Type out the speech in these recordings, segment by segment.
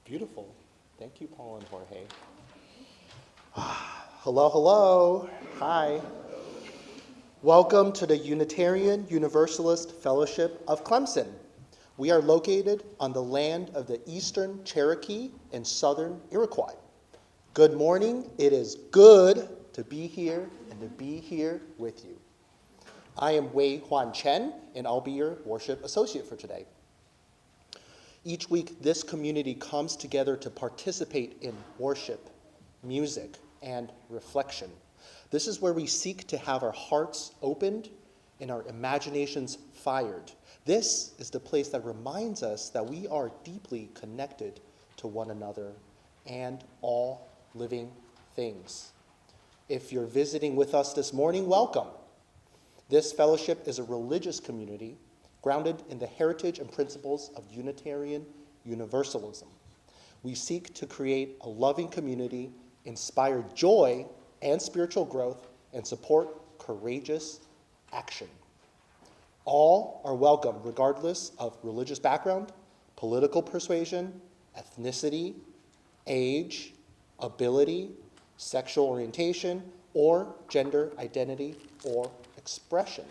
Beautiful. Thank you, Paula and Jorge. Hello, hello. Hi. Welcome to the Unitarian Universalist Fellowship of Clemson. We are located on the land of the Eastern Cherokee and Southern Iroquois. Good morning. It is good to be here and to be here with you. I am Chen, and I'll be your worship associate for today. Each week, this community comes together to participate in worship, music, and reflection. This is where we seek to have our hearts opened and our imaginations fired. This is the place that reminds us that we are deeply connected to one another and all living things. If you're visiting with us this morning, welcome. This fellowship is a religious community grounded in the heritage and principles of Unitarian Universalism. We seek to create a loving community, inspire joy and spiritual growth, and support courageous action. All are welcome regardless of religious background, political persuasion, ethnicity, age, ability, sexual orientation, or gender identity or expression.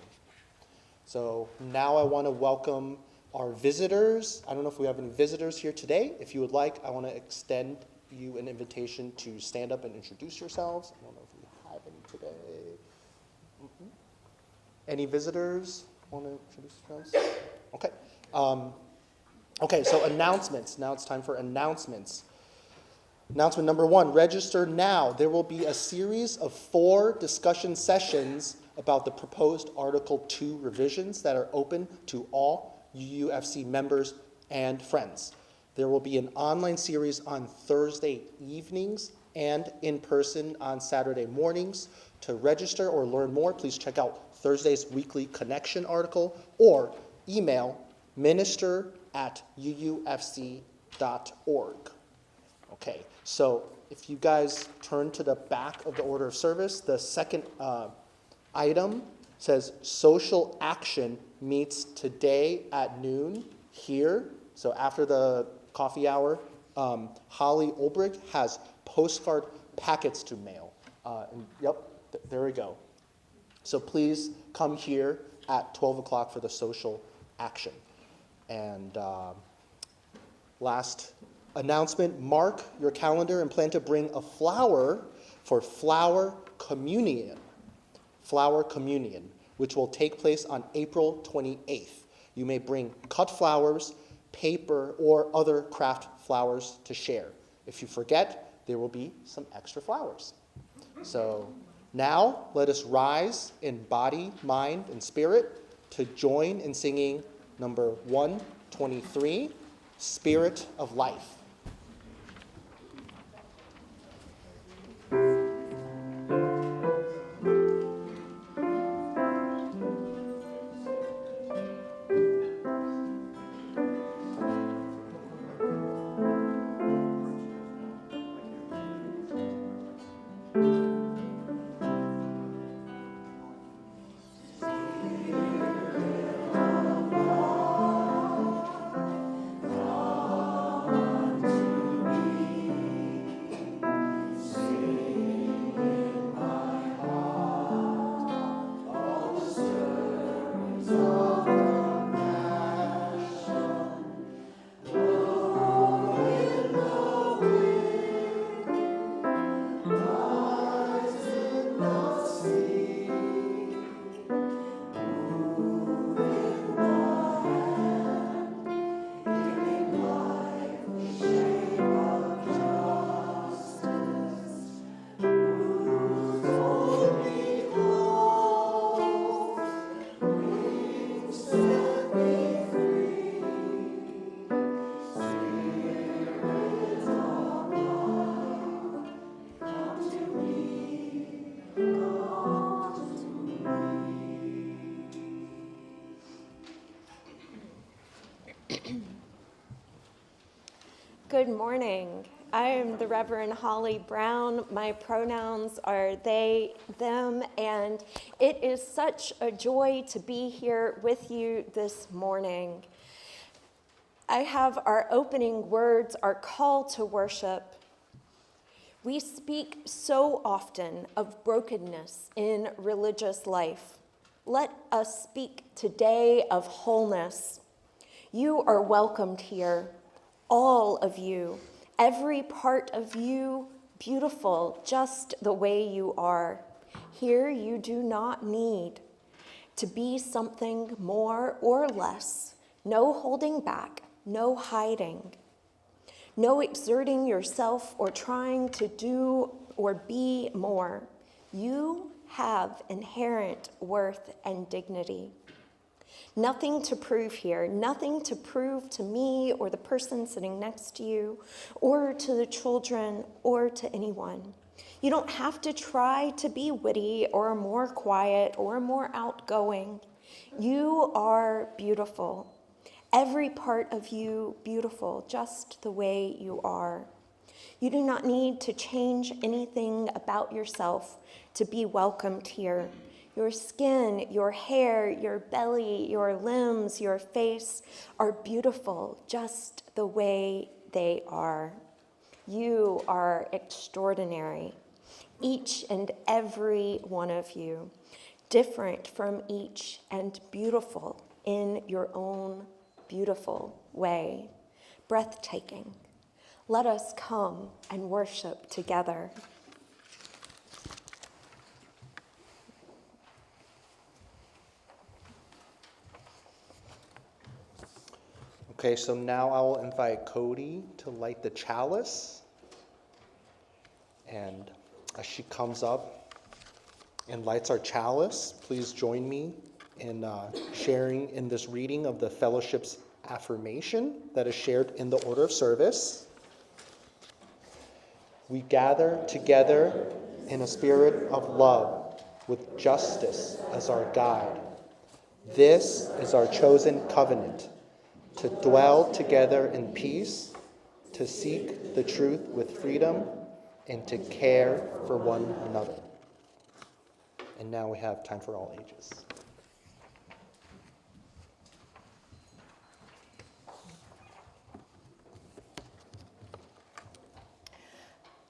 So now I want to welcome our visitors. I don't know if we have any visitors here today. If you would like, I want to extend you an invitation to stand up and introduce yourselves. I don't know if we have any today. Any visitors want to introduce yourselves? Okay. Okay, so announcements. Now it's time for announcements. Announcement number 1, register now. There will be a series of 4 discussion sessions about the proposed Article 2 revisions that are open to all UUFC members and friends. There will be an online series on Thursday evenings and in person on Saturday mornings. To register or learn more, please check out Thursday's weekly connection article or email minister@uufc.org. Okay, so if you guys turn to the back of the order of service, the second item says social action meets today at noon here. So after the coffee hour, Holly Ulbrich has postcard packets to mail. There we go. So please come here at 12 o'clock for the social action. And last announcement, mark your calendar and plan to bring a flower for flower communion, which will take place on April 28th. You may bring cut flowers, paper, or other craft flowers to share. If you forget, there will be some extra flowers. So now let us rise in body, mind, and spirit to join in singing number 123, Spirit of Life. Good morning. I am the Reverend Holly Brown. My pronouns are they, them, and it is such a joy to be here with you this morning. I have our opening words, our call to worship. We speak so often of brokenness in religious life. Let us speak today of wholeness. You are welcomed here. All of you, every part of you, beautiful just the way you are. Here you do not need to be something more or less. No holding back, no hiding. No exerting yourself or trying to do or be more. You have inherent worth and dignity. Nothing to prove here, nothing to prove to me or the person sitting next to you or to the children or to anyone. You don't have to try to be witty or more quiet or more outgoing. You are beautiful. Every part of you beautiful, just the way you are. You do not need to change anything about yourself to be welcomed here. Your skin, your hair, your belly, your limbs, your face are beautiful just the way they are. You are extraordinary, each and every one of you, different from each and beautiful in your own beautiful way, breathtaking. Let us come and worship together. Okay, so now I will invite Cody to light the chalice. And as she comes up and lights our chalice, please join me in sharing in this reading of the fellowship's affirmation that is shared in the order of service. We gather together in a spirit of love with justice as our guide. This is our chosen covenant, to dwell together in peace, to seek the truth with freedom, and to care for one another. And now we have time for all ages.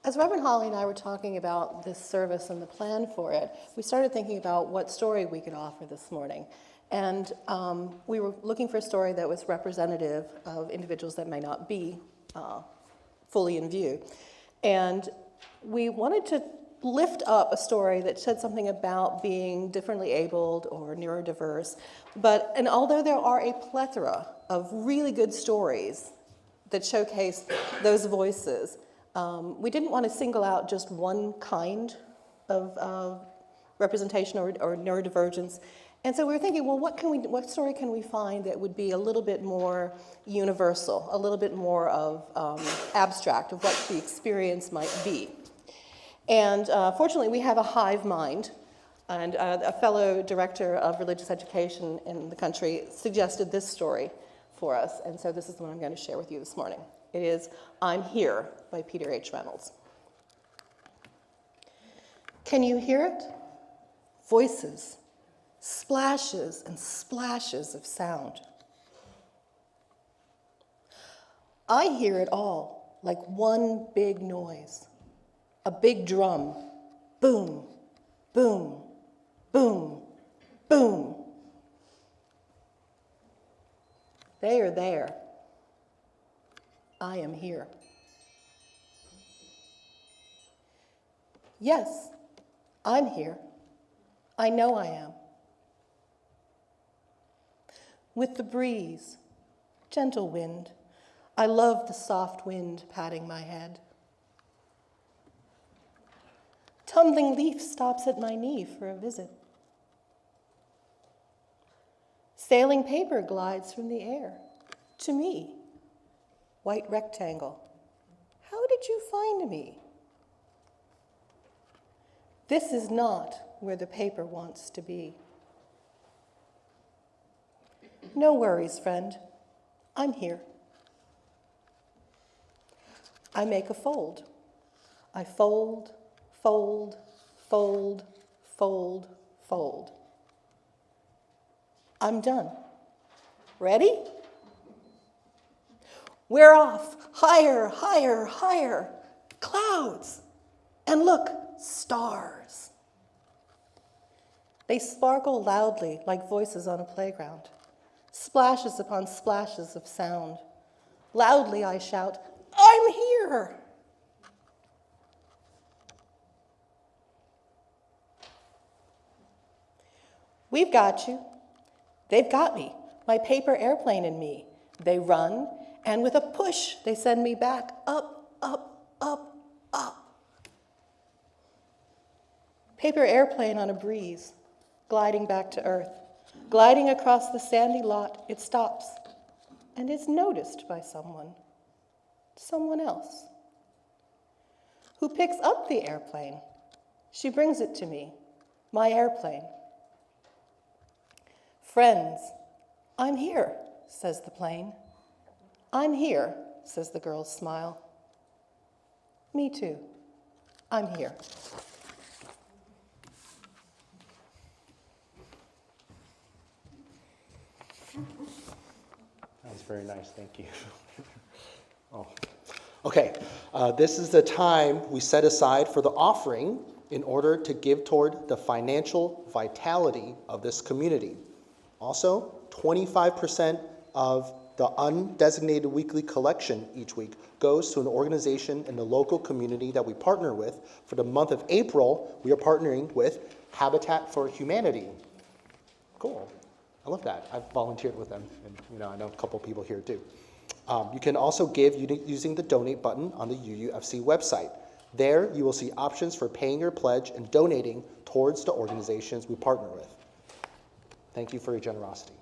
As Reverend Holly and I were talking about this service and the plan for it, we started thinking about what story we could offer this morning. And we were looking for a story that was representative of individuals that may not be fully in view. And we wanted to lift up a story that said something about being differently abled or neurodiverse. And although there are a plethora of really good stories that showcase those voices, we didn't want to single out just one kind of representation or neurodivergence. And so we were thinking, well, what story can we find that would be a little bit more universal, a little bit more of abstract of what the experience might be. And fortunately, we have a hive mind, and a fellow director of religious education in the country suggested this story for us, and so this is the one I'm going to share with you this morning. It is I'm Here by Peter H. Reynolds. Can you hear it? Voices, splashes and splashes of sound. I hear it all like one big noise, a big drum, boom, boom, boom, boom. They are there. I am here. Yes, I'm here. I know I am. With the breeze, gentle wind, I love the soft wind patting my head. Tumbling leaf stops at my knee for a visit. Sailing paper glides from the air to me. White rectangle. How did you find me? This is not where the paper wants to be. No worries, friend. I'm here. I make a fold. I fold, fold, fold, fold, fold. I'm done. Ready? We're off. Higher, higher, higher. Clouds. And look, stars. They sparkle loudly like voices on a playground. Splashes upon splashes of sound. Loudly I shout, I'm here. We've got you. They've got me, my paper airplane and me. They run, and with a push, they send me back up, up, up, up. Paper airplane on a breeze, gliding back to earth. Gliding across the sandy lot, it stops and is noticed by someone else, who picks up the airplane. She brings it to me, my airplane. Friends, I'm here, says the plane. I'm here, says the girl's smile. Me too. I'm here. That was very nice, thank you. Oh. Okay, this is the time we set aside for the offering in order to give toward the financial vitality of this community. Also, 25% of the undesignated weekly collection each week goes to an organization in the local community that we partner with. For the month of April, we are partnering with Habitat for Humanity. Cool. I love that. I've volunteered with them, and I know a couple people here too. You can also give using the donate button on the UUFC website. There, you will see options for paying your pledge and donating towards the organizations we partner with. Thank you for your generosity.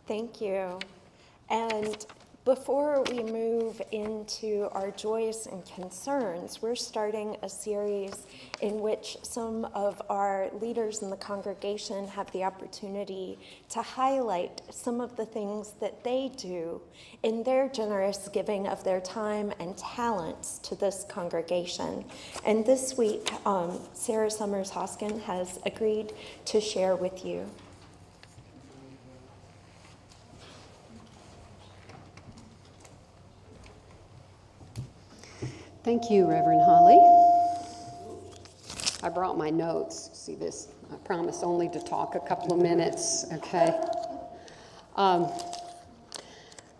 Thank you. And before we move into our joys and concerns, we're starting a series in which some of our leaders in the congregation have the opportunity to highlight some of the things that they do in their generous giving of their time and talents to this congregation. And this week, Sarah Summers Hoskin has agreed to share with you. Thank you, Reverend Holly. I brought my notes. See this? I promise only to talk a couple of minutes, okay?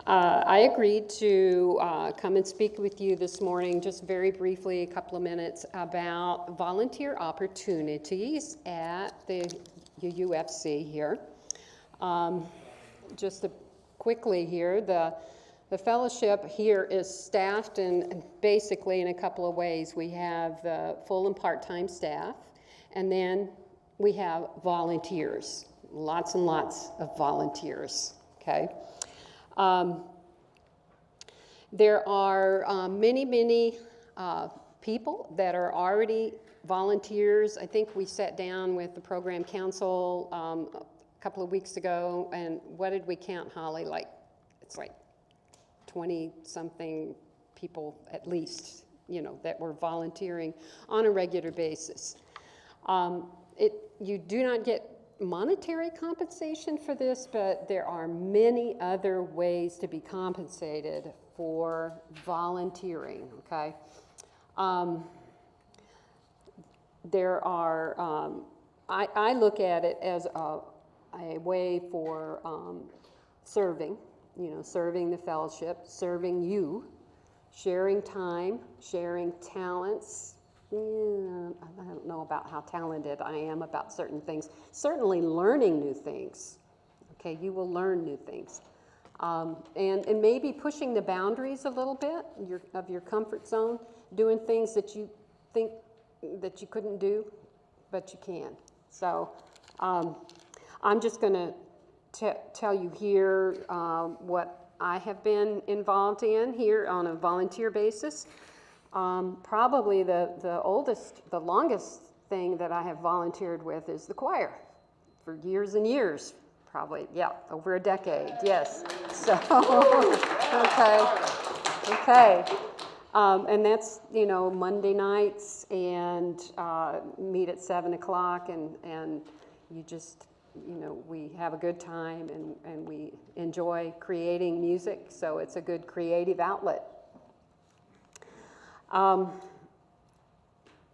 I agreed to come and speak with you this morning, just very briefly, a couple of minutes, about volunteer opportunities at the UUFC here. Just quickly here, the fellowship here is staffed in basically in a couple of ways. We have the full and part-time staff, and then we have volunteers, lots and lots of volunteers, okay? There are many people that are already volunteers. I think we sat down with the program council a couple of weeks ago, and what did we count, Holly? It's like 20-something people at least, that were volunteering on a regular basis. You do not get monetary compensation for this, but there are many other ways to be compensated for volunteering, okay? There are, I look at it as a way for serving, serving the fellowship, serving you, sharing time, sharing talents. I don't know about how talented I am about certain things. Certainly learning new things. Okay, you will learn new things. And maybe pushing the boundaries a little bit of your comfort zone, doing things that you think that you couldn't do, but you can. So I'm just going to tell you here what I have been involved in here on a volunteer basis. Probably the longest thing that I have volunteered with is the choir for years and years, probably, over a decade, yes. So, okay. And that's, Monday nights and meet at 7 o'clock and you just, we have a good time and we enjoy creating music, so it's a good creative outlet.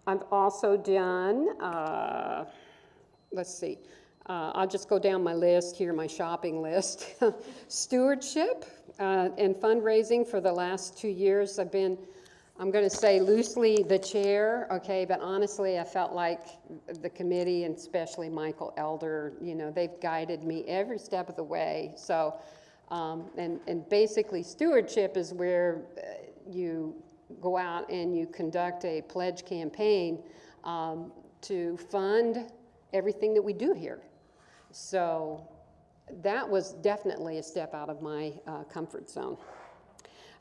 I've also done, let's see, I'll just go down my list here, my shopping list. Stewardship and fundraising for the last 2 years. I've been, I'm going to say loosely the chair, okay, but honestly I felt like the committee, and especially Michael Elder, you know, they've guided me every step of the way. So, and basically stewardship is where you go out and you conduct a pledge campaign to fund everything that we do here. So that was definitely a step out of my comfort zone.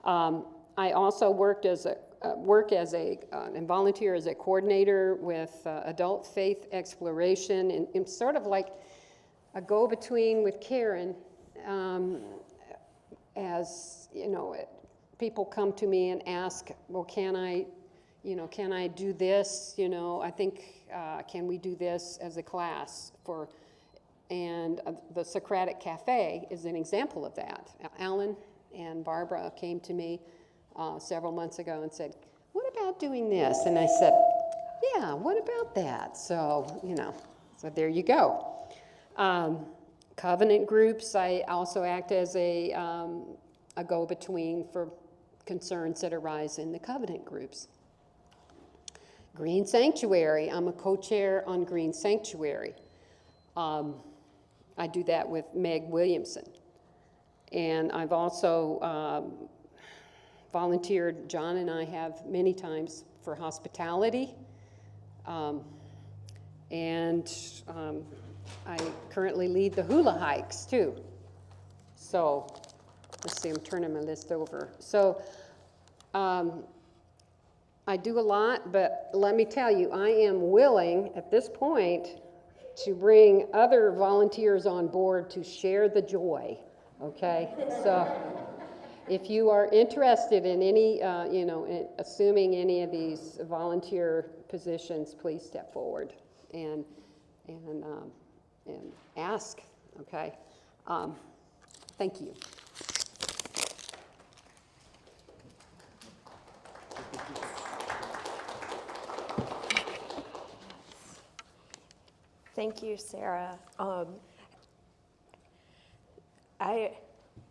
I also worked as a and volunteer as a coordinator with adult faith exploration, and sort of like a go-between with Karen. As you know, people come to me and ask, well, can I do this? You know, I think can we do this as a class for? And the Socratic Cafe is an example of that. Alan and Barbara came to me several months ago and said, what about doing this? And I said, yeah, what about that? So, you know, so there you go. Covenant groups, I also act as a go-between for concerns that arise in the covenant groups. Green Sanctuary, I'm a co-chair on Green Sanctuary. I do that with Meg Williamson. And I've also volunteered, John and I have many times for hospitality. I currently lead the hula hikes too. So, let's see, I'm turning my list over. So, I do a lot, but let me tell you, I am willing at this point to bring other volunteers on board to share the joy, okay? So if you are interested in any, in assuming any of these volunteer positions, please step forward and ask, okay? Thank you. Thank you, Sarah.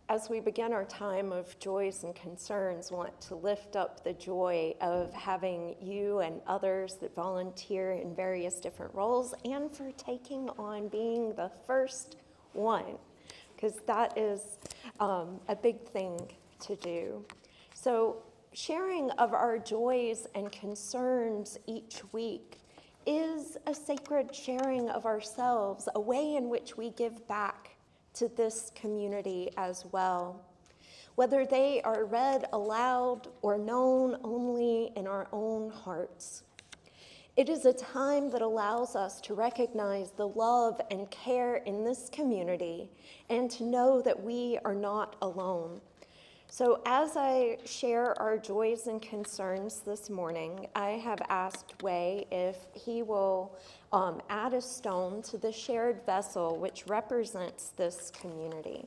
As we begin our time of joys and concerns, want to lift up the joy of having you and others that volunteer in various different roles, and for taking on being the first one, because that is a big thing to do. So sharing of our joys and concerns each week is a sacred sharing of ourselves, a way in which we give back to this community as well. Whether they are read aloud or known only in our own hearts. It is a time that allows us to recognize the love and care in this community and to know that we are not alone. So as I share our joys and concerns this morning, I have asked Wei if he will add a stone to the shared vessel which represents this community.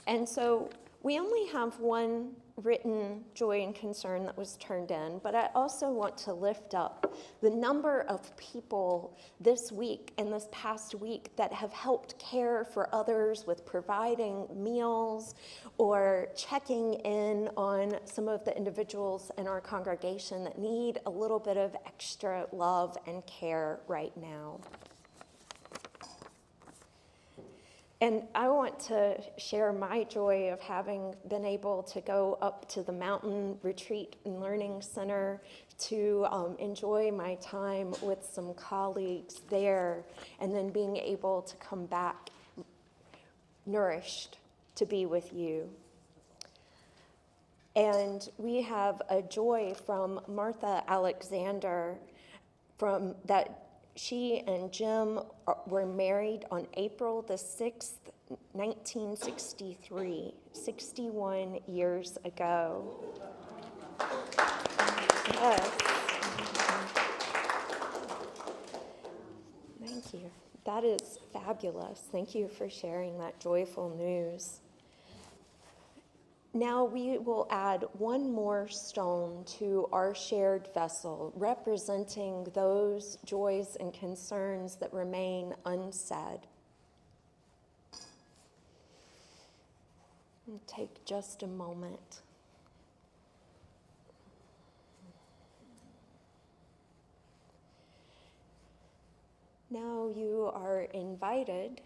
And so we only have one written joy and concern that was turned in, but I also want to lift up the number of people this week and this past week that have helped care for others with providing meals or checking in on some of the individuals in our congregation that need a little bit of extra love and care right now. And I want to share my joy of having been able to go up to the Mountain Retreat and Learning Center to enjoy my time with some colleagues there, and then being able to come back nourished to be with you. And we have a joy from Martha Alexander from that. She and Jim were married on April the 6th, 1963, 61 years ago. Yes. Thank you. That is fabulous. Thank you for sharing that joyful news. Now we will add one more stone to our shared vessel, representing those joys and concerns that remain unsaid. And take just a moment. Now you are invited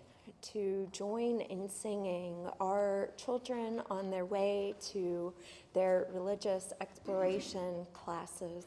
to join in singing our children on their way to their religious exploration classes.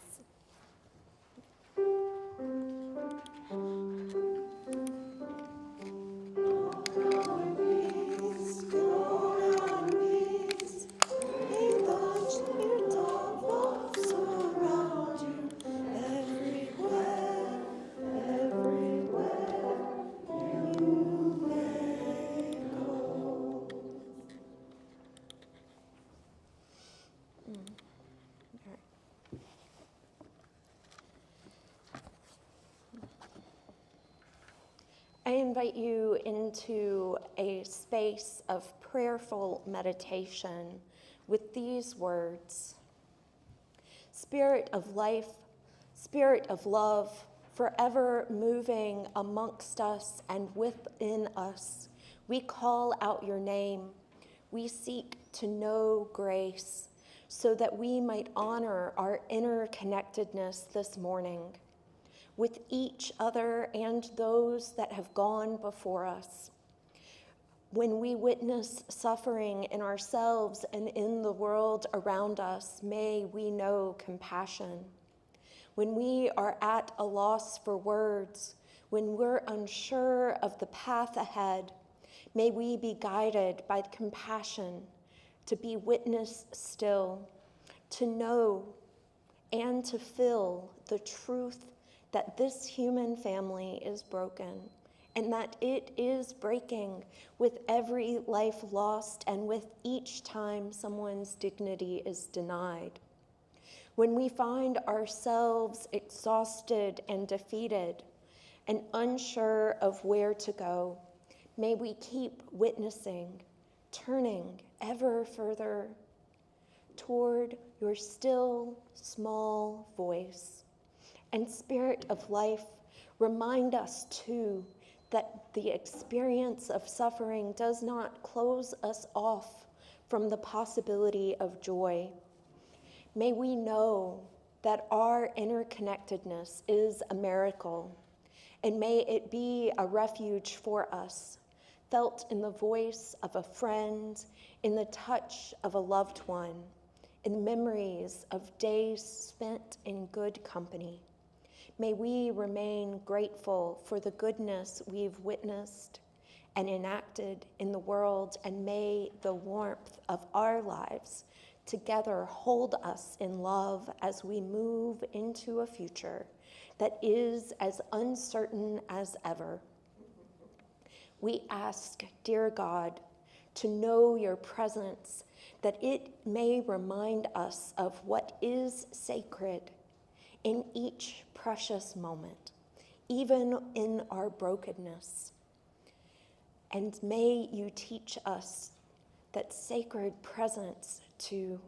I invite you into a space of prayerful meditation with these words. Spirit of life, Spirit of love, forever moving amongst us and within us, we call out your name. We seek to know grace so that we might honor our interconnectedness this morning with each other and those that have gone before us. When we witness suffering in ourselves and in the world around us, may we know compassion. When we are at a loss for words, when we're unsure of the path ahead, may we be guided by compassion to be witness still, to know and to feel the truth that this human family is broken and that it is breaking with every life lost and with each time someone's dignity is denied. When we find ourselves exhausted and defeated and unsure of where to go, may we keep witnessing, turning ever further toward your still small voice. And Spirit of life, remind us too that the experience of suffering does not close us off from the possibility of joy. May we know that our interconnectedness is a miracle, and may it be a refuge for us, felt in the voice of a friend, in the touch of a loved one, in memories of days spent in good company. May we remain grateful for the goodness we've witnessed and enacted in the world, and may the warmth of our lives together hold us in love as we move into a future that is as uncertain as ever. We ask, dear God, to know your presence, that it may remind us of what is sacred in each precious moment, even in our brokenness. And may you teach us that sacred presence too,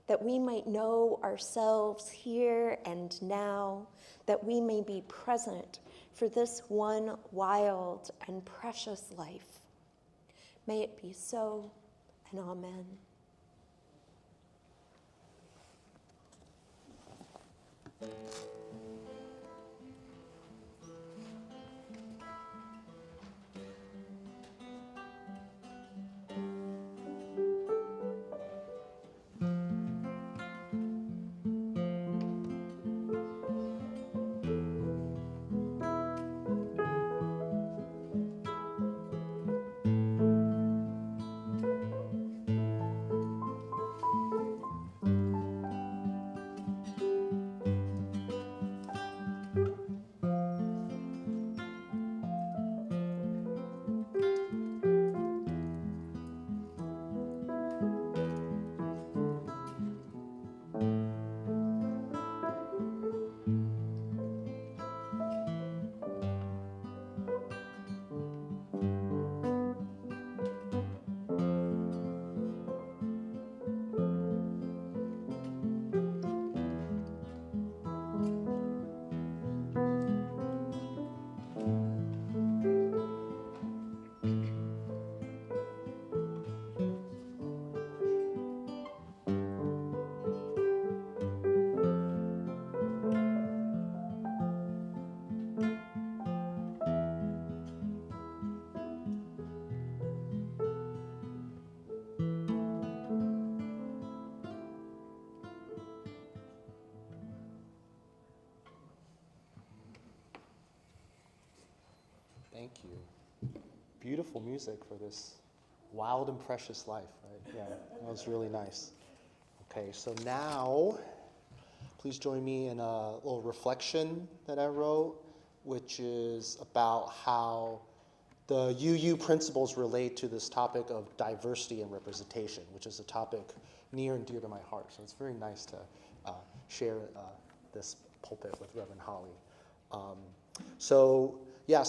that we might know ourselves here and now, that we may be present for this one wild and precious life. May it be so, and amen. you. Beautiful music for this wild and precious life, right? Yeah, that was really nice. Okay, so now, please join me in a little reflection that I wrote, which is about how the UU principles relate to this topic of diversity and representation, which is a topic near and dear to my heart. So it's very nice to share this pulpit with Reverend Holly. So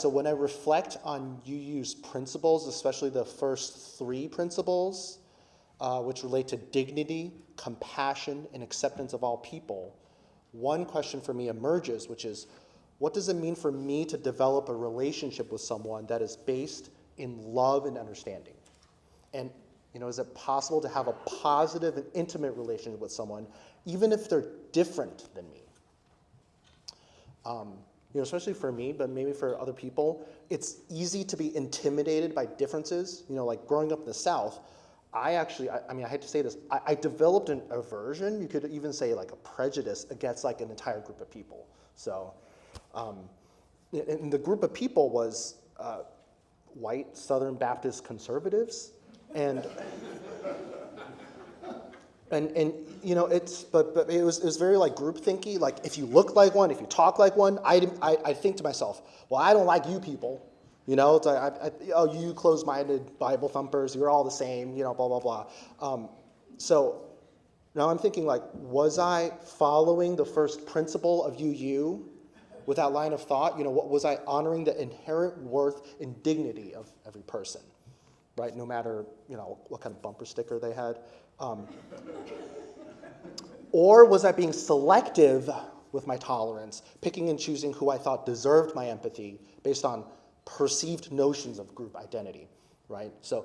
when I reflect on UU's principles, especially the first three principles, which relate to dignity, compassion, and acceptance of all people, one question for me emerges, which is, what does it mean for me to develop a relationship with someone that is based in love and understanding? And is it possible to have a positive and intimate relationship with someone, even if they're different than me? Especially for me, but maybe for other people, it's easy to be intimidated by differences. Like growing up in the South, I hate to say this, I developed an aversion, you could even say like a prejudice against like an entire group of people. So, and the group of people was white Southern Baptist conservatives, and but it was very like group thinky. Like if you look like one, if you talk like one, I think to myself, well, I don't like you people. It's like, you closed-minded Bible thumpers, you're all the same, blah, blah, blah. So now I'm thinking, like, was I following the first principle of UU with that line of thought? Was I honoring the inherent worth and dignity of every person, right? No matter, what kind of bumper sticker they had. Or was I being selective with my tolerance, picking and choosing who I thought deserved my empathy based on perceived notions of group identity, right? So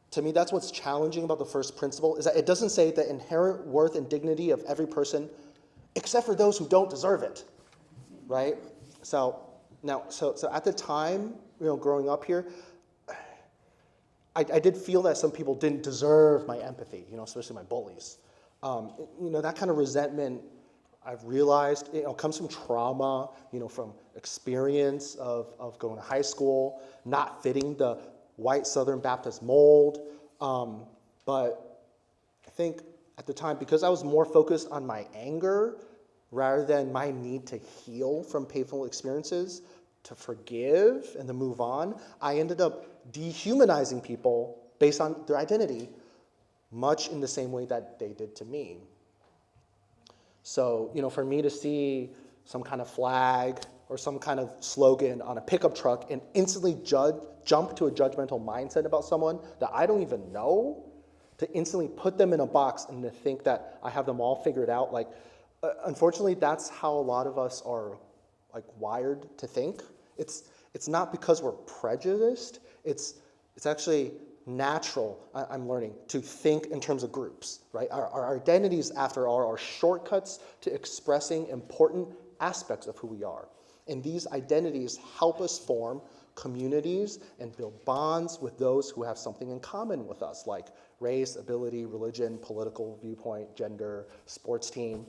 to me, that's what's challenging about the first principle, is that it doesn't say the inherent worth and dignity of every person, except for those who don't deserve it, right? So at the time, growing up here, I did feel that some people didn't deserve my empathy, especially my bullies. That kind of resentment, I've realized, comes from trauma, from experience of going to high school, not fitting the white Southern Baptist mold. But I think at the time, because I was more focused on my anger rather than my need to heal from painful experiences, to forgive and to move on, I ended up dehumanizing people based on their identity, much in the same way that they did to me. So, for me to see some kind of flag or some kind of slogan on a pickup truck and instantly jump to a judgmental mindset about someone that I don't even know, to instantly put them in a box and to think that I have them all figured out, unfortunately, that's how a lot of us are, wired to think. It's not because we're prejudiced. It's actually natural, I'm learning, to think in terms of groups, right? Our identities, after all, are shortcuts to expressing important aspects of who we are. And these identities help us form communities and build bonds with those who have something in common with us, like race, ability, religion, political viewpoint, gender, sports team,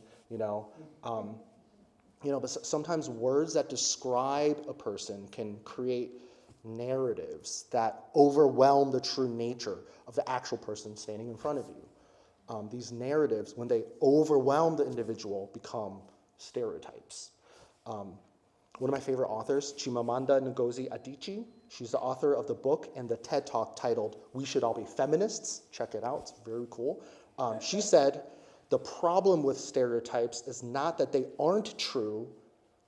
but sometimes words that describe a person can create narratives that overwhelm the true nature of the actual person standing in front of you. These narratives, when they overwhelm the individual, become stereotypes. One of my favorite authors, Chimamanda Ngozi Adichie, she's the author of the book and the TED Talk titled "We Should All Be Feminists." Check it out, it's very cool. She said, the problem with stereotypes is not that they aren't true,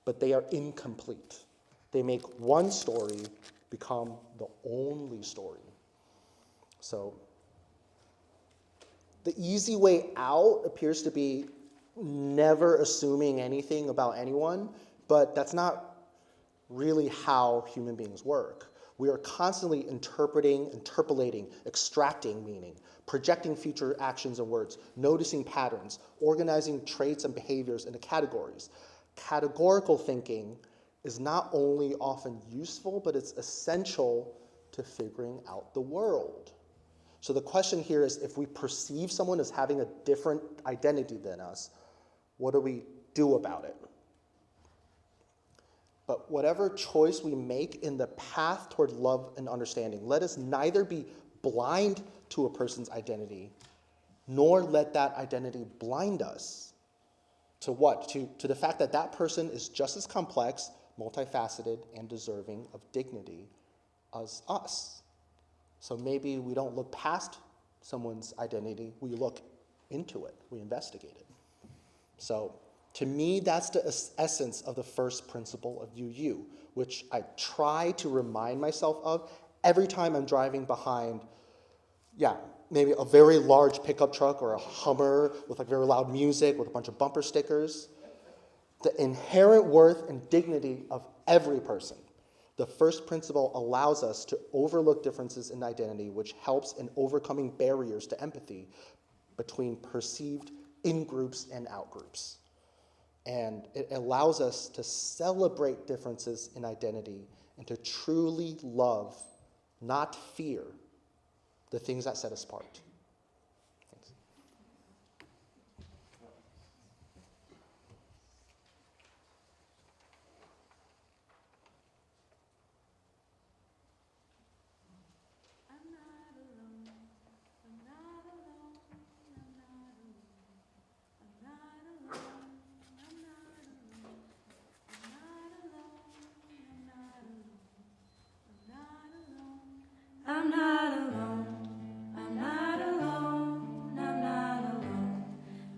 but they are incomplete. They make one story become the only story. So the easy way out appears to be never assuming anything about anyone, but that's not really how human beings work. We are constantly interpolating, extracting meaning, projecting future actions and words, noticing patterns, organizing traits and behaviors into categories. Categorical thinking is not only often useful, but it's essential to figuring out the world. So the question here is, if we perceive someone as having a different identity than us, what do we do about it? But whatever choice we make in the path toward love and understanding, let us neither be blind to a person's identity, nor let that identity blind us to what? To the fact that that person is just as complex, multifaceted, and deserving of dignity as us. So maybe we don't look past someone's identity, we look into it, we investigate it. So to me, that's the essence of the first principle of UU, which I try to remind myself of every time I'm driving behind, maybe a very large pickup truck or a Hummer with like very loud music with a bunch of bumper stickers. The inherent worth and dignity of every person. The first principle allows us to overlook differences in identity, which helps in overcoming barriers to empathy between perceived in-groups and out-groups. And it allows us to celebrate differences in identity and to truly love, not fear, the things that set us apart. Thanks. I'm not alone. I'm not alone. I'm not alone.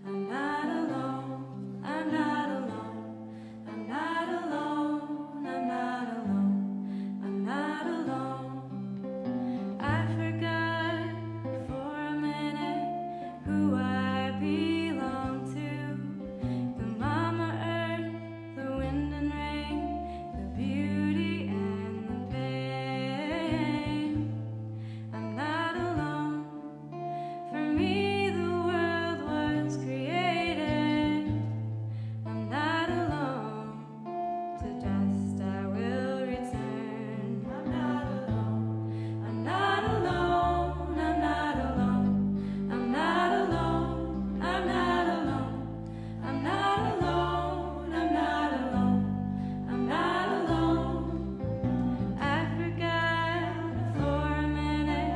I'm not alone. I'm not alone. I'm not alone. I'm not alone. I'm not alone. I forgot for a minute who I belong to. The Mama Earth, the wind and rain, the beauty and the pain. I'm not alone. For me, the world was created. I'm not alone. To dust I will return. I'm not alone. I'm not alone. I'm not alone. I'm not alone. I'm not alone. I'm not alone. I'm not alone. I'm not alone. I forgot for a minute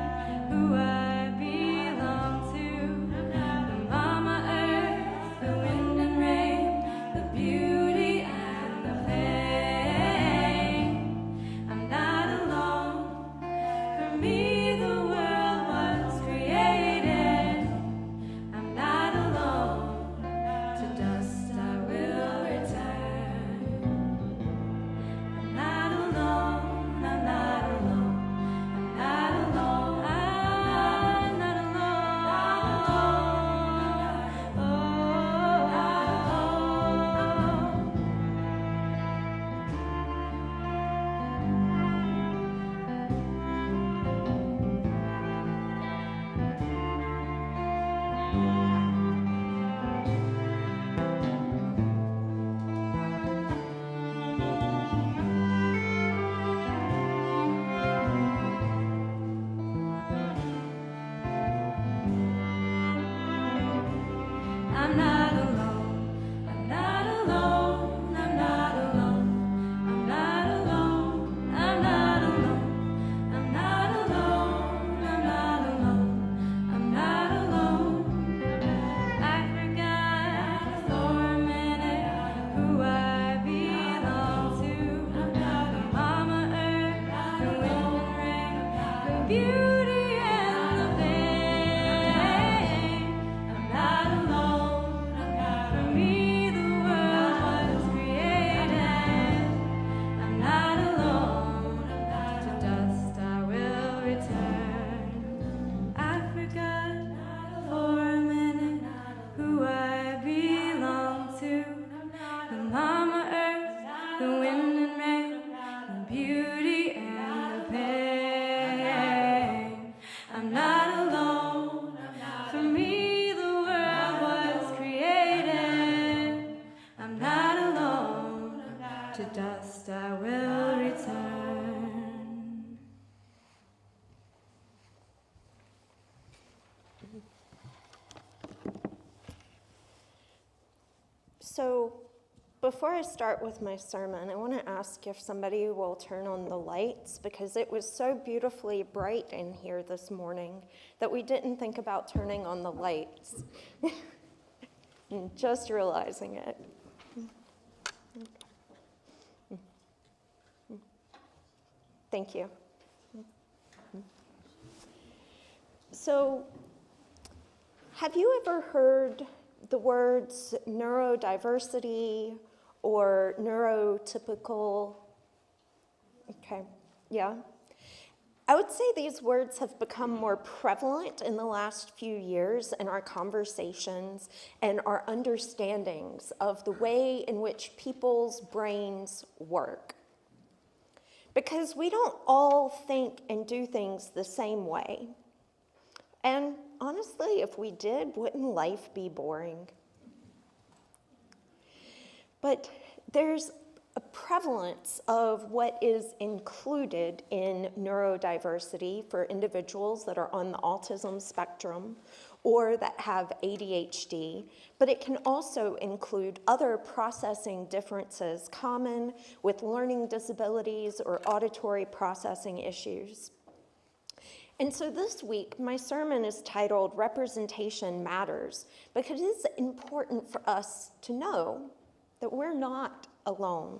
who I belong to. The Mama Earth, the wind and rain, the beauty and the pain. I'm not alone. For me, the world was created. I'm not alone. To dust I will return. I'm not alone. I'm not alone. I'm not alone. I'm not I'm not alone. I'm not alone. I'm not alone. I'm not alone. I'm not alone. I'm not alone. I'm not alone. I'm not alone. I forgot for a minute who I belong to. The Mama Earth, the wind and rain, the beauty and the pain. I'm not alone. For me, the world was created. I'm not alone. To dust I will return. I forgot for a minute who I belong to. The Mama Earth, the wind and rain, the beauty and the pain. I'm not alone. For me, the world was created. I'm not alone. To dust I will return. So Before I start with my sermon, I want to ask if somebody will turn on the lights, because it was so beautifully bright in here this morning that we didn't think about turning on the lights. Just realizing it. Thank you. So, have you ever heard the words neurodiversity or neurotypical? Okay, yeah. I would say these words have become more prevalent in the last few years in our conversations and our understandings of the way in which people's brains work. Because we don't all think and do things the same way. And honestly, if we did, wouldn't life be boring? But there's a prevalence of what is included in neurodiversity for individuals that are on the autism spectrum or that have ADHD, but it can also include other processing differences common with learning disabilities or auditory processing issues. And so this week, my sermon is titled Representation Matters, because it is important for us to know that we're not alone,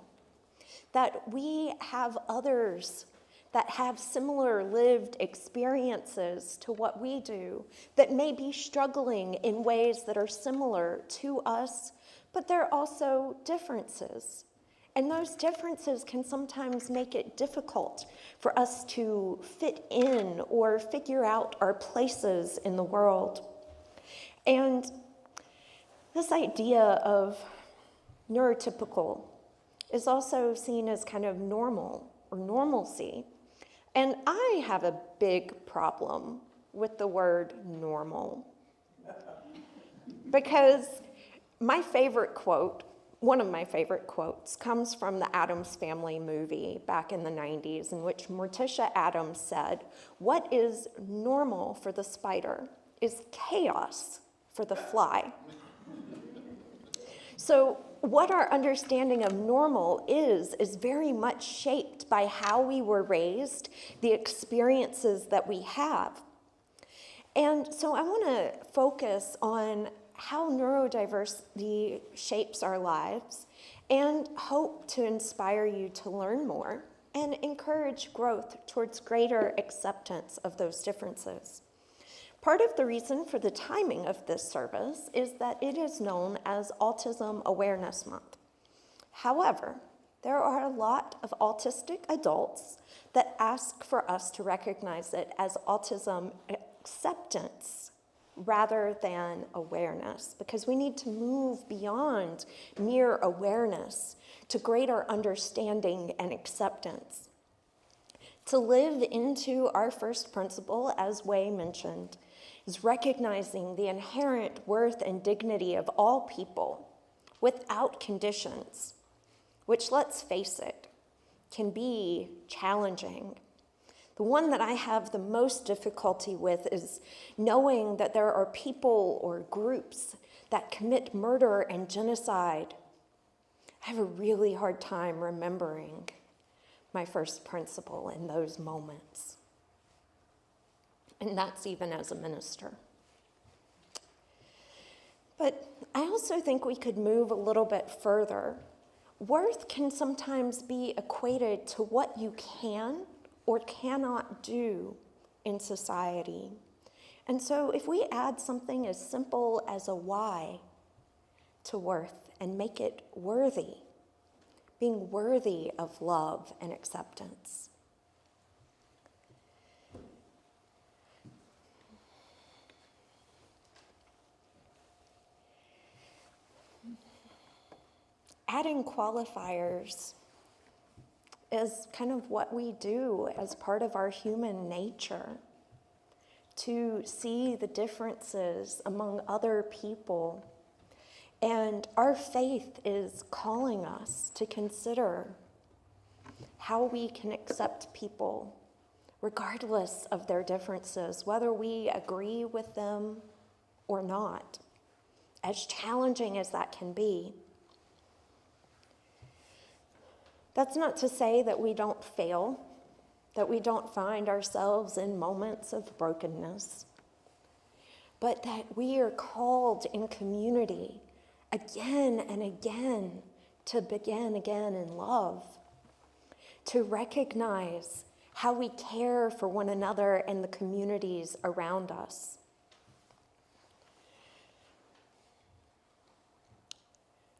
that we have others that have similar lived experiences to what we do, that may be struggling in ways that are similar to us, but there are also differences. And those differences can sometimes make it difficult for us to fit in or figure out our places in the world. And this idea of neurotypical is also seen as kind of normal or normalcy. And I have a big problem with the word normal. Because my favorite quote, one of my favorite quotes, comes from the Addams Family movie back in the 90s, in which Morticia Addams said, "What is normal for the spider is chaos for the fly." So what our understanding of normal is very much shaped by how we were raised, the experiences that we have. And so I want to focus on how neurodiversity shapes our lives and hope to inspire you to learn more and encourage growth towards greater acceptance of those differences. Part of the reason for the timing of this service is that it is known as Autism Awareness Month. However, there are a lot of autistic adults that ask for us to recognize it as autism acceptance rather than awareness, because we need to move beyond mere awareness to greater understanding and acceptance. To live into our first principle, as Wei mentioned, is recognizing the inherent worth and dignity of all people without conditions, which, let's face it, can be challenging. The one that I have the most difficulty with is knowing that there are people or groups that commit murder and genocide. I have a really hard time remembering my first principle in those moments. And that's even as a minister. But I also think we could move a little bit further. Worth can sometimes be equated to what you can or cannot do in society. And so if we add something as simple as a why to worth and make it worthy, being worthy of love and acceptance. Adding qualifiers is kind of what we do as part of our human nature, to see the differences among other people. And our faith is calling us to consider how we can accept people regardless of their differences, whether we agree with them or not, as challenging as that can be. That's not to say that we don't fail, that we don't find ourselves in moments of brokenness, but that we are called in community again and again to begin again in love, to recognize how we care for one another and the communities around us.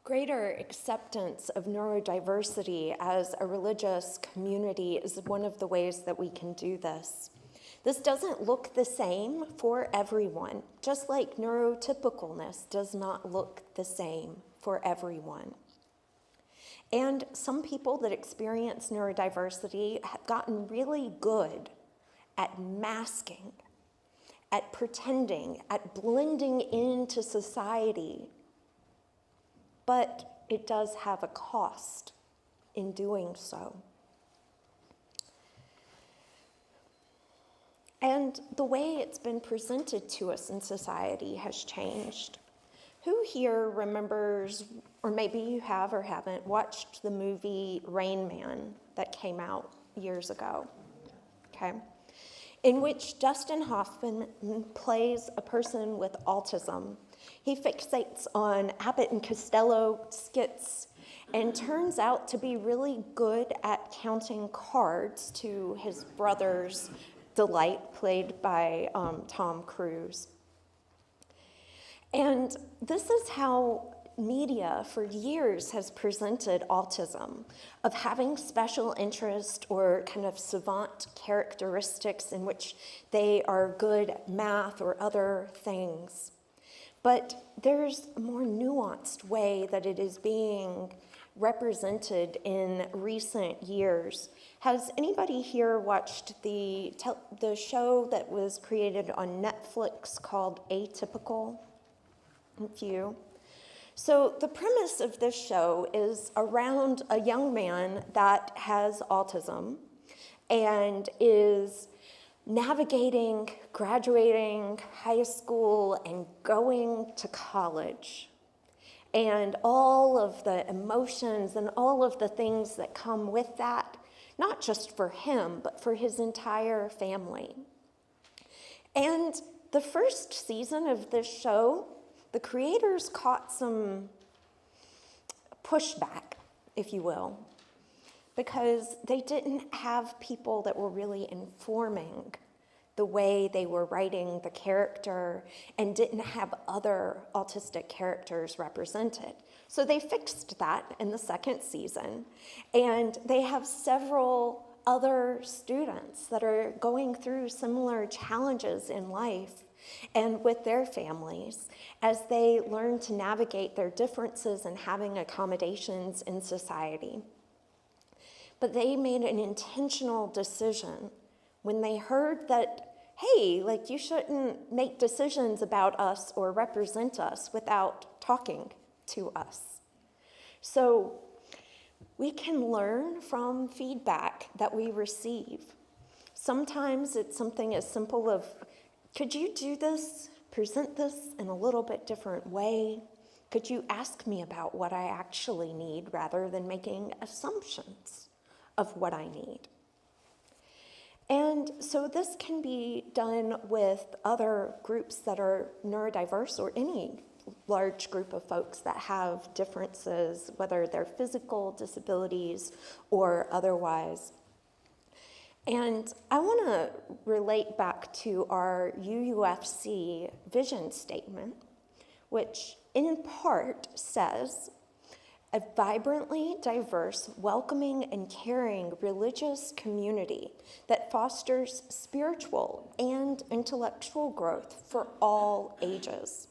Greater acceptance of neurodiversity as a religious community is one of the ways that we can do this. This doesn't look the same for everyone, just like neurotypicalness does not look the same for everyone. And some people that experience neurodiversity have gotten really good at masking, at pretending, at blending into society. But it does have a cost in doing so. And the way it's been presented to us in society has changed. Who here remembers, or maybe you have or haven't, watched the movie Rain Man that came out years ago? Okay. In which Dustin Hoffman plays a person with autism. He fixates on Abbott and Costello skits and turns out to be really good at counting cards to his brother's delight, played by Tom Cruise. And this is how media for years has presented autism, of having special interest or kind of savant characteristics in which they are good at math or other things. But there's a more nuanced way that it is being represented in recent years. Has anybody here watched the show that was created on Netflix called Atypical? A few. So the premise of this show is around a young man that has autism and is navigating, graduating high school and going to college, and all of the emotions and all of the things that come with that, not just for him, but for his entire family. And the first season of this show, the creators caught some pushback, if you will, because they didn't have people that were really informing the way they were writing the character and didn't have other autistic characters represented. So they fixed that in the second season, and they have several other students that are going through similar challenges in life and with their families as they learn to navigate their differences and having accommodations in society. But they made an intentional decision when they heard that, hey, like, you shouldn't make decisions about us or represent us without talking to us. So we can learn from feedback that we receive. Sometimes it's something as simple as, could you do this, present this in a little bit different way? Could you ask me about what I actually need rather than making assumptions of what I need? And so this can be done with other groups that are neurodiverse, or any large group of folks that have differences, whether they're physical disabilities or otherwise. And I want to relate back to our UUFC vision statement, which in part says, a vibrantly diverse, welcoming, and caring religious community that fosters spiritual and intellectual growth for all ages.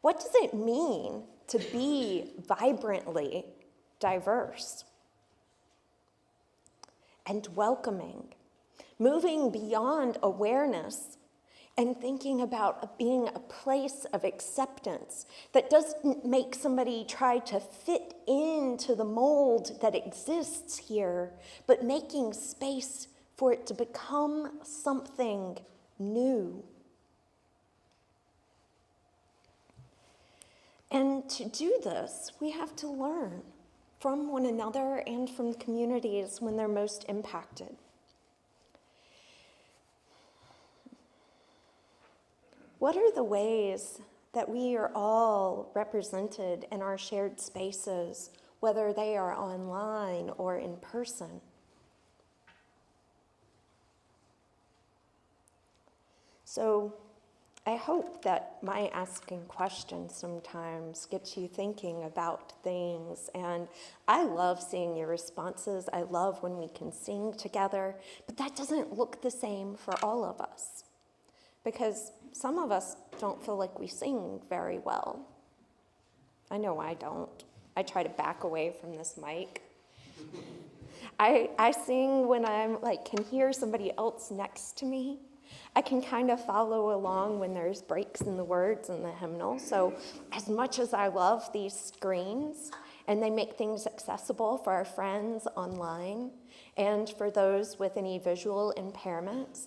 What does it mean to be vibrantly diverse and welcoming, moving beyond awareness and thinking about being a place of acceptance that doesn't make somebody try to fit into the mold that exists here, but making space for it to become something new? And to do this, we have to learn from one another and from communities when they're most impacted. What are the ways that we are all represented in our shared spaces, whether they are online or in person? So I hope that my asking questions sometimes gets you thinking about things, and I love seeing your responses. I love when we can sing together, but that doesn't look the same for all of us, because some of us don't feel like we sing very well. I know I don't. I try to back away from this mic. I sing when I'm like, can hear somebody else next to me. I can kind of follow along when there's breaks in the words in the hymnal. So as much as I love these screens, and they make things accessible for our friends online and for those with any visual impairments,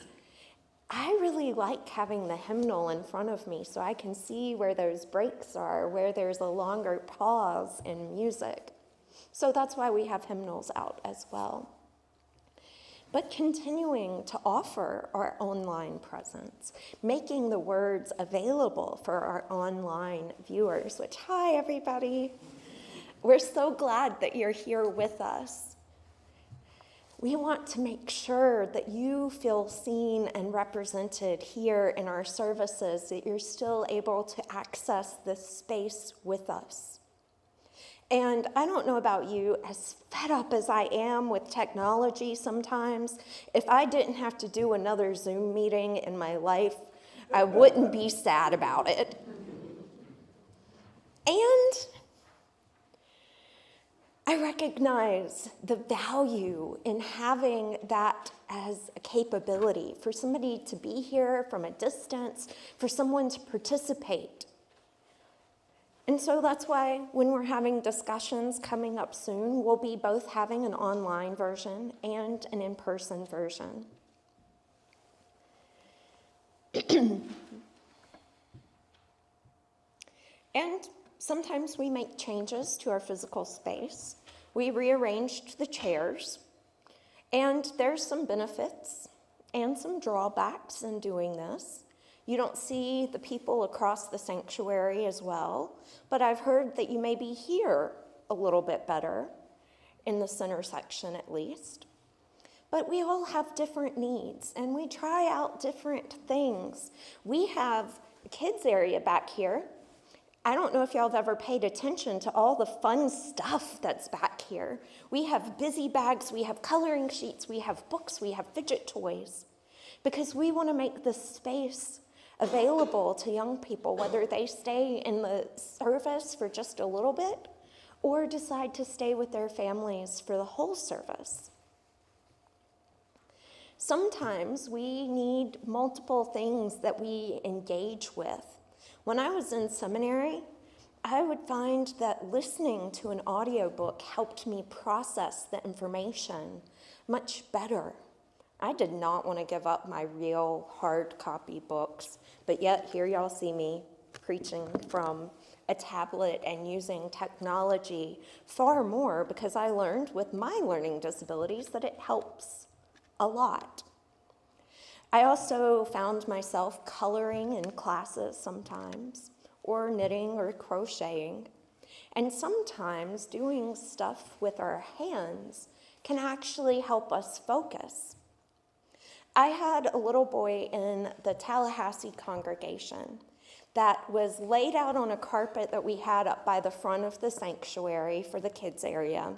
I really like having the hymnal in front of me so I can see where those breaks are, where there's a longer pause in music. So that's why we have hymnals out as well. But continuing to offer our online presence, making the words available for our online viewers, which, hi everybody. We're so glad that you're here with us. We want to make sure that you feel seen and represented here in our services, that you're still able to access this space with us. And I don't know about you, as fed up as I am with technology sometimes, if I didn't have to do another Zoom meeting in my life, I wouldn't be sad about it. And I recognize the value in having that as a capability for somebody to be here from a distance, for someone to participate. And so that's why when we're having discussions coming up soon, we'll be both having an online version and an in-person version. And sometimes we make changes to our physical space. We rearranged the chairs, and there's some benefits and some drawbacks in doing this. You don't see the people across the sanctuary as well, but I've heard that you maybe hear a little bit better in the center section at least. But we all have different needs, and we try out different things. We have a kids area back here. I don't know if y'all have ever paid attention to all the fun stuff that's back here. We have busy bags, we have coloring sheets, we have books, we have fidget toys, because we want to make this space available to young people, whether they stay in the service for just a little bit or decide to stay with their families for the whole service. Sometimes we need multiple things that we engage with. When I was in seminary, I would find that listening to an audiobook helped me process the information much better. I did not want to give up my real hard copy books, but yet here y'all see me preaching from a tablet and using technology far more because I learned with my learning disabilities that it helps a lot. I also found myself coloring in classes sometimes, or knitting or crocheting, and sometimes doing stuff with our hands can actually help us focus. I had a little boy in the Tallahassee congregation that was laid out on a carpet that we had up by the front of the sanctuary for the kids area,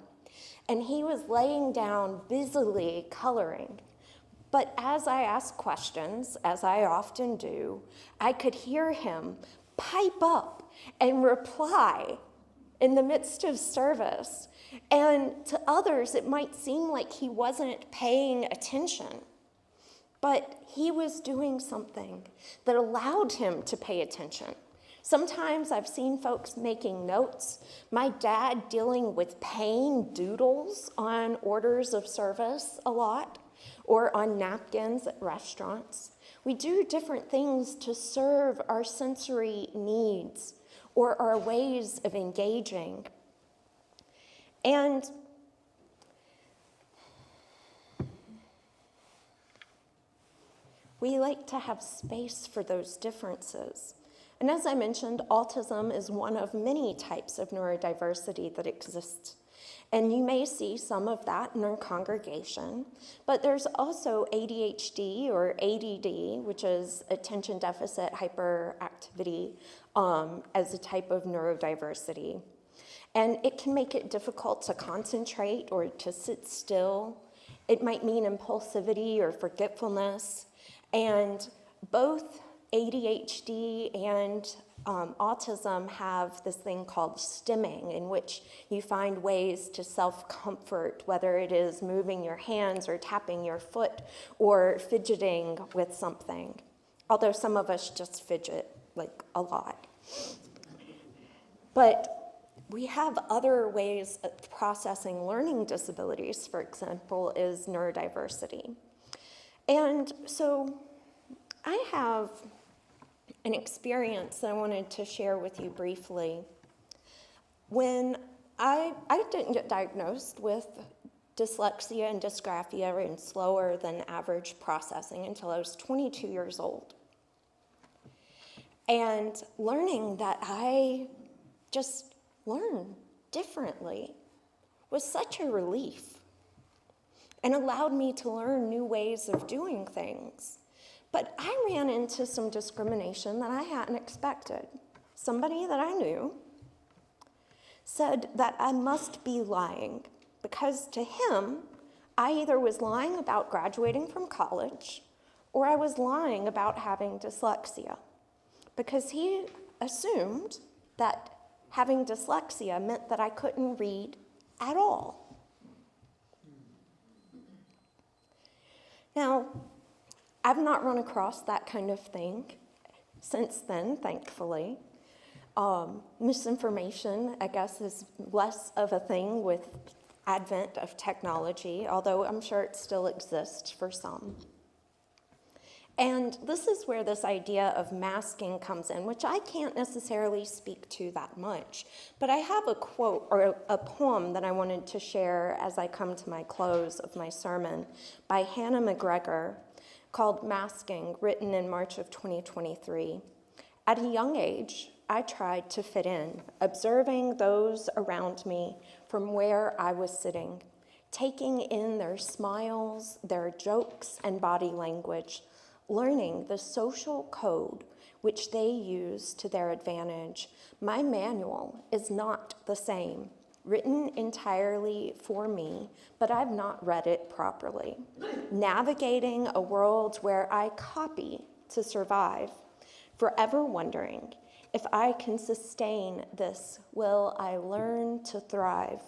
and he was laying down busily coloring. But as I asked questions, as I often do, I could hear him pipe up and reply in the midst of service. And to others, it might seem like he wasn't paying attention, but he was doing something that allowed him to pay attention. Sometimes I've seen folks making notes. My dad dealing with pain doodles on orders of service a lot, or on napkins at restaurants. We do different things to serve our sensory needs, or our ways of engaging. And we like to have space for those differences. And as I mentioned, autism is one of many types of neurodiversity that exists. And you may see some of that in our congregation, but there's also ADHD or ADD, which is attention deficit hyperactivity, as a type of neurodiversity. And it can make it difficult to concentrate or to sit still. It might mean impulsivity or forgetfulness. And both ADHD and autism have this thing called stimming, in which you find ways to self-comfort, whether it is moving your hands or tapping your foot or fidgeting with something. Although some of us just fidget like a lot. But we have other ways of processing learning disabilities, for example, is neurodiversity. And so I have an experience that I wanted to share with you briefly. When I didn't get diagnosed with dyslexia and dysgraphia and slower than average processing until I was 22 years old. And learning that I just learn differently was such a relief and allowed me to learn new ways of doing things. But I ran into some discrimination that I hadn't expected. Somebody that I knew said that I must be lying because to him, I either was lying about graduating from college or I was lying about having dyslexia because he assumed that having dyslexia meant that I couldn't read at all. Now, I've not run across that kind of thing since then, thankfully. Misinformation, I guess, is less of a thing with advent of technology, although I'm sure it still exists for some. And this is where this idea of masking comes in, which I can't necessarily speak to that much. But I have a quote or a poem that I wanted to share as I come to my close of my sermon by Hannah McGregor, called Masking, written in March of 2023. At a young age, I tried to fit in, observing those around me from where I was sitting, taking in their smiles, their jokes, and body language, learning the social code which they use to their advantage. My manual is not the same, written entirely for me, but I've not read it properly. Navigating a world where I copy to survive, forever wondering, if I can sustain this, will I learn to thrive?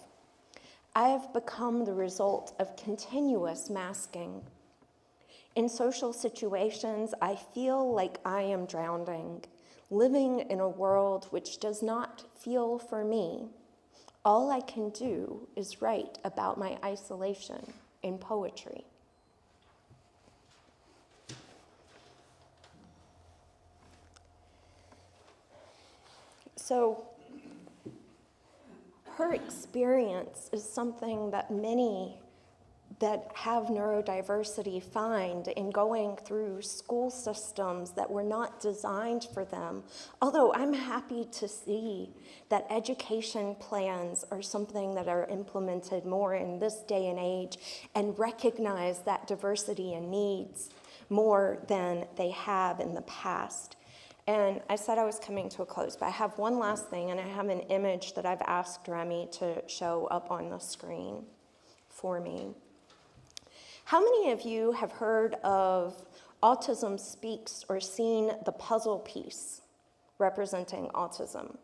I have become the result of continuous masking. In social situations, I feel like I am drowning, living in a world which does not feel for me. All I can do is write about my isolation in poetry. So her experience is something that many that have neurodiversity find in going through school systems that were not designed for them. Although I'm happy to see that education plans are something that are implemented more in this day and age and recognize that diversity and needs more than they have in the past. And I said I was coming to a close, but I have one last thing, and I have an image that I've asked Ramy to show up on the screen for me. How many of you have heard of Autism Speaks or seen the puzzle piece representing autism?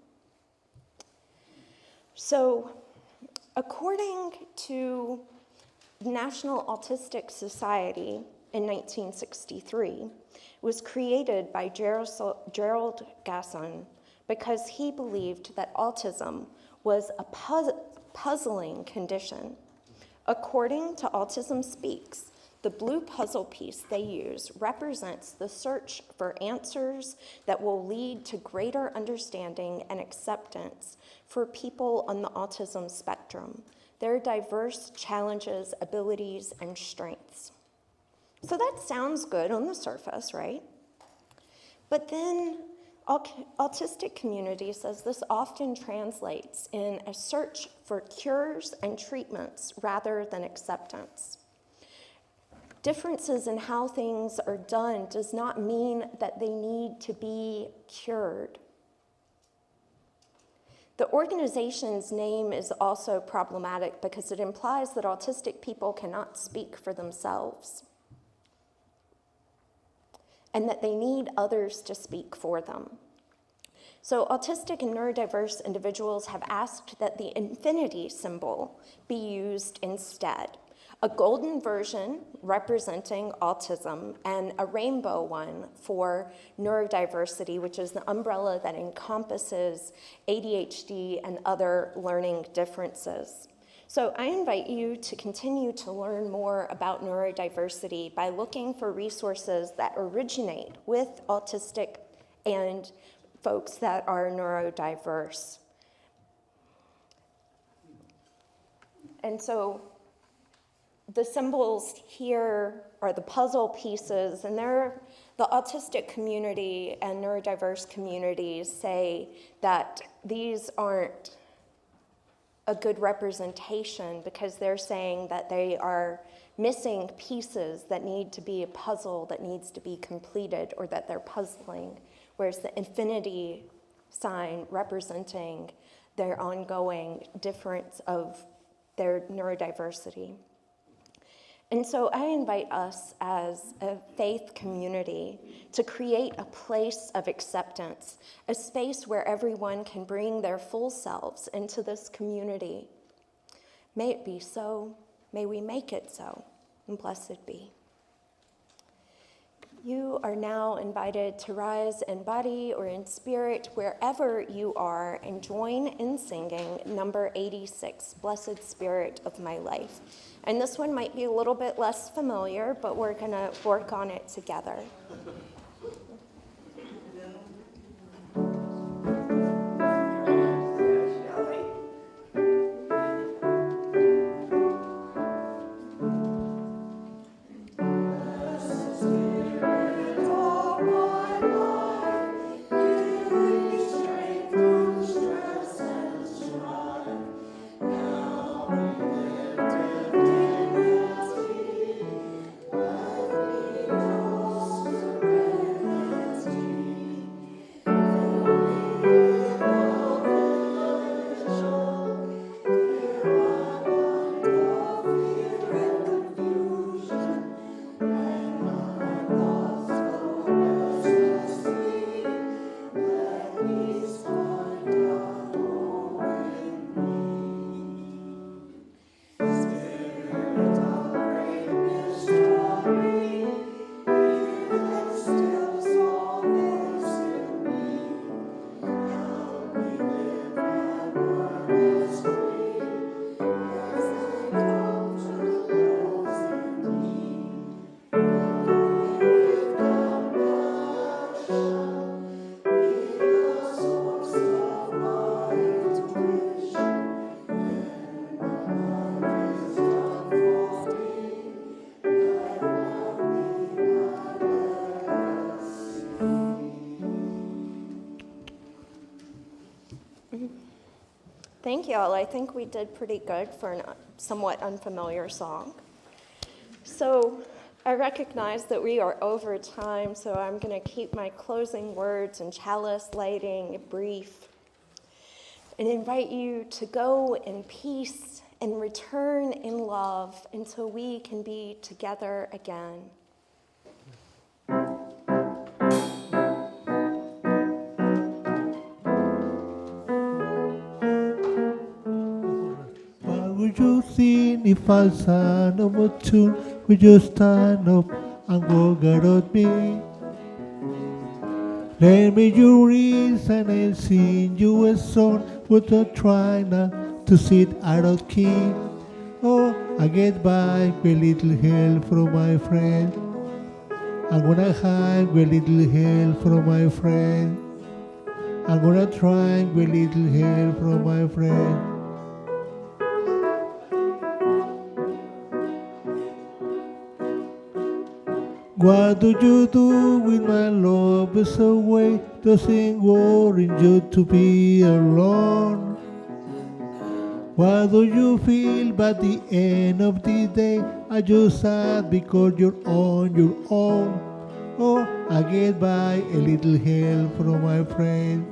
So, according to the National Autistic Society in 1963, it was created by Gerald Gasson because he believed that autism was a puzzling condition. According to Autism Speaks, The blue puzzle piece they use represents the search for answers that will lead to greater understanding and acceptance for people on the autism spectrum, their diverse challenges, abilities, and strengths. So that sounds good on the surface, right? But then autistic community says this often translates in a search for cures and treatments rather than acceptance. Differences in how things are done does not mean that they need to be cured. The organization's name is also problematic because it implies that autistic people cannot speak for themselves and that they need others to speak for them. So autistic and neurodiverse individuals have asked that the infinity symbol be used instead. A golden version representing autism and a rainbow one for neurodiversity, which is the umbrella that encompasses ADHD and other learning differences. So I invite you to continue to learn more about neurodiversity by looking for resources that originate with autistic and folks that are neurodiverse. And so the symbols here are the puzzle pieces, and the autistic community and neurodiverse communities say that these aren't a good representation because they're saying that they are missing pieces that need to be a puzzle that needs to be completed, or that they're puzzling, whereas the infinity sign representing their ongoing difference of their neurodiversity. And so I invite us as a faith community to create a place of acceptance, a space where everyone can bring their full selves into this community. May it be so. May we make it so. And blessed be. You are now invited to rise in body or in spirit wherever you are and join in singing number 86, Blessed Spirit of My Life. And this one might be a little bit less familiar, but we're going to work on it together. Thank you all. I think we did pretty good for a somewhat unfamiliar song. So I recognize that we are over time, so I'm going to keep my closing words and chalice lighting brief and invite you to go in peace and return in love until we can be together again. Would you sing if I sang no more tune? Would you stand up and walk out of me? Lend me your ears and I'll sing you a song, but don't try not to sit out of key. Oh, I get by with little help from my friend. I'm gonna hide with little help from my friend. I'm gonna try with little help from my friend. What do you do when my love is away? Doesn't worry you to be alone. What do you feel by the end of the day? Are you sad because you're on your own? Oh, I get by a little help from my friend.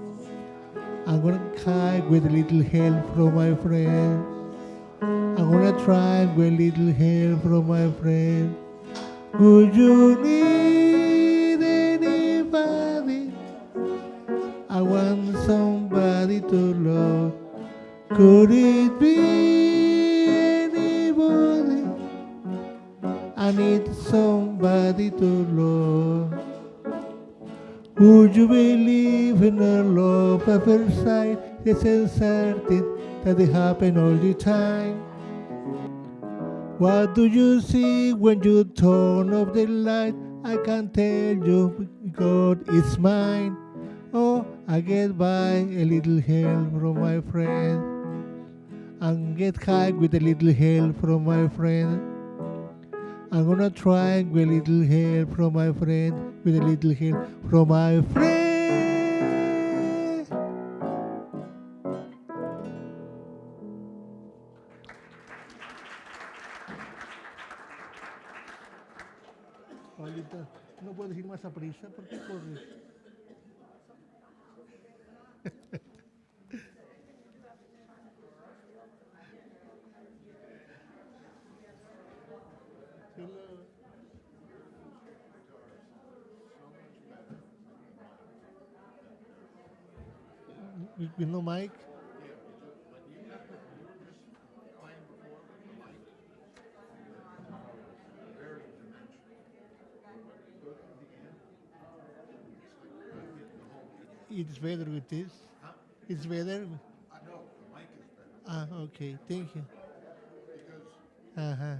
I'm gonna hide with a little help from my friend. I'm gonna try with a little help from my friend. Would you need anybody? I want somebody to love. Could it be anybody? I need somebody to love. Would you believe in a love at first sight? It's uncertain that it happen all the time. What do you see when you turn off the light? I can't tell you, God is mine. Oh, I get by a little help from my friend. And get high with a little help from my friend. I'm gonna try with a little help from my friend, with a little help from my friend. Paulita, no puedes ir más a prisa porque corres. With no mic. It's better with this. It's better. Ah, okay. Thank you. Uh-huh.